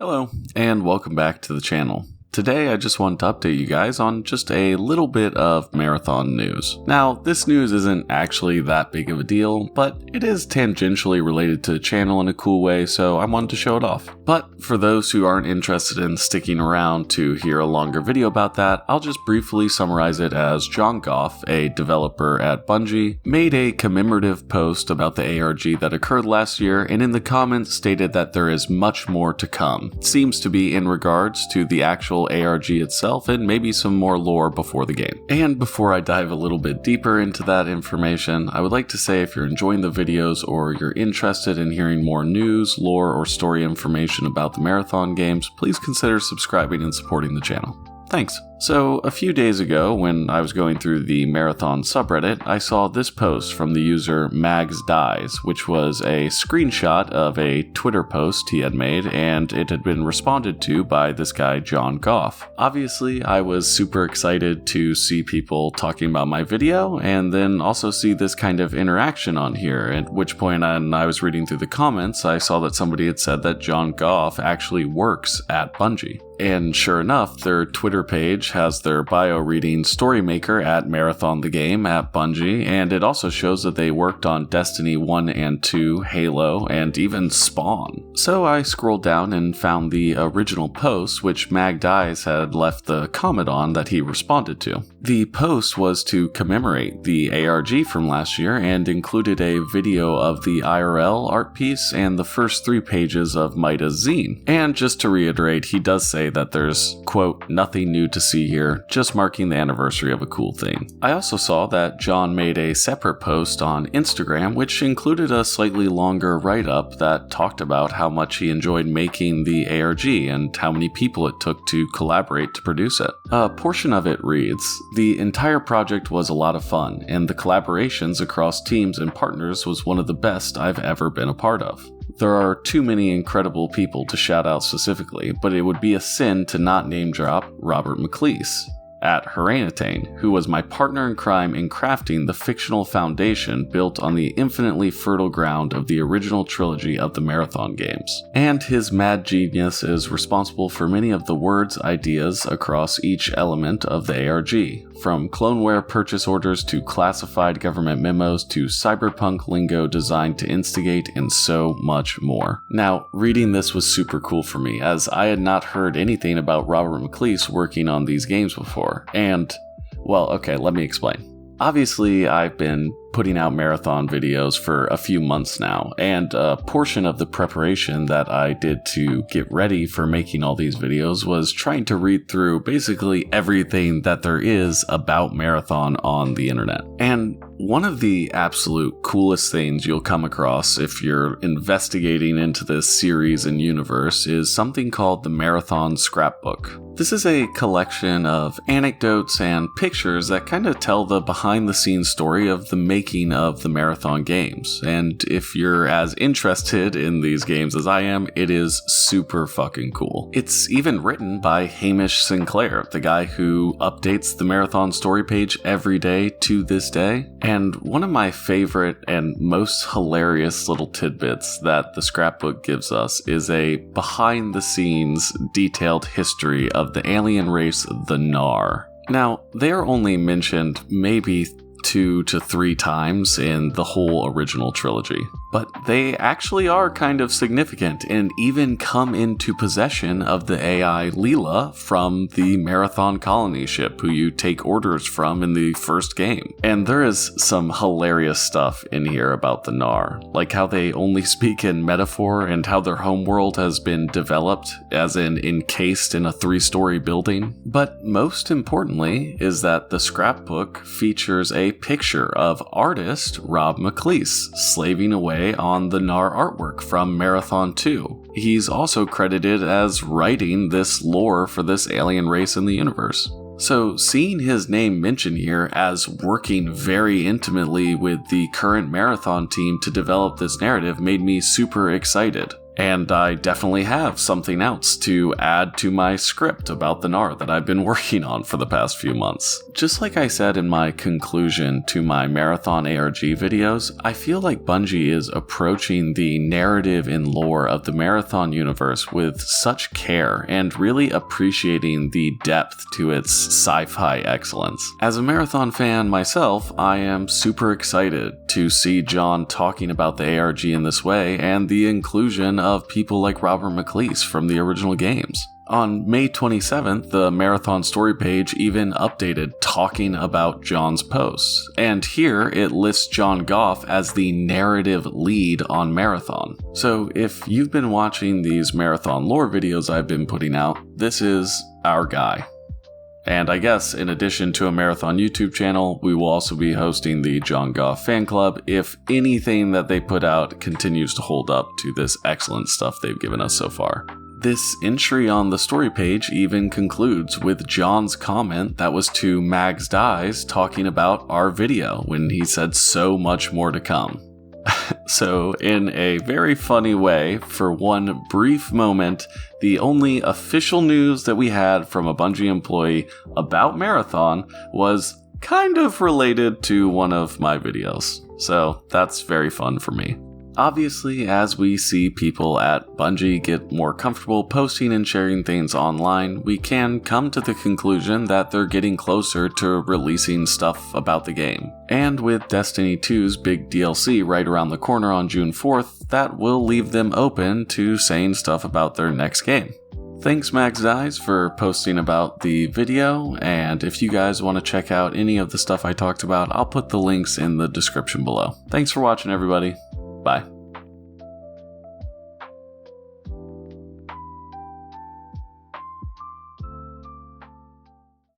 Hello, and welcome back to the channel. Today I just wanted to update you guys on just a little bit of Marathon news. Now, this news isn't actually that big of a deal, but it is tangentially related to the channel in a cool way, so I wanted to show it off. But for those who aren't interested in sticking around to hear a longer video about that, I'll just briefly summarize it as John Goff, a developer at Bungie, made a commemorative post about the ARG that occurred last year, and in the comments stated that there is much more to come. It seems to be in regards to the actual ARG itself and maybe some more lore before the game. And before I dive a little bit deeper into that information, I would like to say if you're enjoying the videos or you're interested in hearing more news, lore, or story information about the Marathon games, please consider subscribing and supporting the channel. Thanks. So, a few days ago, when I was going through the Marathon subreddit, I saw this post from the user MagsDies, which was a screenshot of a Twitter post he had made, and it had been responded to by this guy, John Goff. Obviously, I was super excited to see people talking about my video, and then also see this kind of interaction on here, at which point when I was reading through the comments, I saw that somebody had said that John Goff actually works at Bungie. And sure enough, their Twitter page has their bio reading Storymaker at Marathon the Game at Bungie, and it also shows that they worked on Destiny 1 and 2, Halo, and even Spawn. So I scrolled down and found the original post, which MagDies had left the comment on that he responded to. The post was to commemorate the ARG from last year and included a video of the IRL art piece and the first 3 pages of Maida's zine. And just to reiterate, he does say that there's, quote, nothing new to see here, just marking the anniversary of a cool thing. I also saw that John made a separate post on Instagram, which included a slightly longer write-up that talked about how much he enjoyed making the ARG and how many people it took to collaborate to produce it. A portion of it reads, "The entire project was a lot of fun, and the collaborations across teams and partners was one of the best I've ever been a part of. There are too many incredible people to shout out specifically, but it would be a sin to not name drop Robert Mclees at Heranatane, who was my partner in crime in crafting the fictional foundation built on the infinitely fertile ground of the original trilogy of the Marathon games. And his mad genius is responsible for many of the words, ideas across each element of the ARG, from cloneware purchase orders to classified government memos to cyberpunk lingo designed to instigate and so much more." Now, reading this was super cool for me, as I had not heard anything about Robert Mclees working on these games before. And, well, okay, let me explain. Obviously, I've been putting out Marathon videos for a few months now, and a portion of the preparation that I did to get ready for making all these videos was trying to read through basically everything that there is about Marathon on the internet. And one of the absolute coolest things you'll come across if you're investigating into this series and universe is something called the Marathon Scrapbook. This is a collection of anecdotes and pictures that kind of tell the behind-the-scenes story of the making of the Marathon games. And if you're as interested in these games as I am, it is super fucking cool. It's even written by Hamish Sinclair, the guy who updates the Marathon story page every day to this day. And one of my favorite and most hilarious little tidbits that the scrapbook gives us is a behind-the-scenes detailed history of the alien race, the Gnar. Now, they are only mentioned maybe 2 to 3 times in the whole original trilogy, but they actually are kind of significant and even come into possession of the AI Leela from the Marathon colony ship who you take orders from in the first game. And there is some hilarious stuff in here about the Gnar, like how they only speak in metaphor and how their homeworld has been developed, as in encased in a 3-story building. But most importantly is that the scrapbook features a picture of artist Rob Mclees slaving away on the Gnar artwork from Marathon 2. He's also credited as writing this lore for this alien race in the universe. So seeing his name mentioned here as working very intimately with the current Marathon team to develop this narrative made me super excited. And I definitely have something else to add to my script about the Gnar that I've been working on for the past few months. Just like I said in my conclusion to my Marathon ARG videos, I feel like Bungie is approaching the narrative and lore of the Marathon universe with such care and really appreciating the depth to its sci-fi excellence. As a Marathon fan myself, I am super excited to see John talking about the ARG in this way and the inclusion of people like Robert Mclees from the original games. On May 27th, the Marathon story page even updated talking about John's posts, and here it lists John Goff as the narrative lead on Marathon. So if you've been watching these Marathon lore videos I've been putting out, this is our guy. And I guess in addition to a Marathon YouTube channel, we will also be hosting the John Goff fan club if anything that they put out continues to hold up to this excellent stuff they've given us so far. This entry on the story page even concludes with John's comment that was to Mags Dies talking about our video when he said so much more to come. So, in a very funny way, for one brief moment, the only official news that we had from a Bungie employee about Marathon was kind of related to one of my videos. So, that's very fun for me. Obviously, as we see people at Bungie get more comfortable posting and sharing things online, we can come to the conclusion that they're getting closer to releasing stuff about the game. And with Destiny 2's big DLC right around the corner on June 4th, that will leave them open to saying stuff about their next game. Thanks Mags Dies for posting about the video, and if you guys want to check out any of the stuff I talked about, I'll put the links in the description below. Thanks for watching everybody. Bye.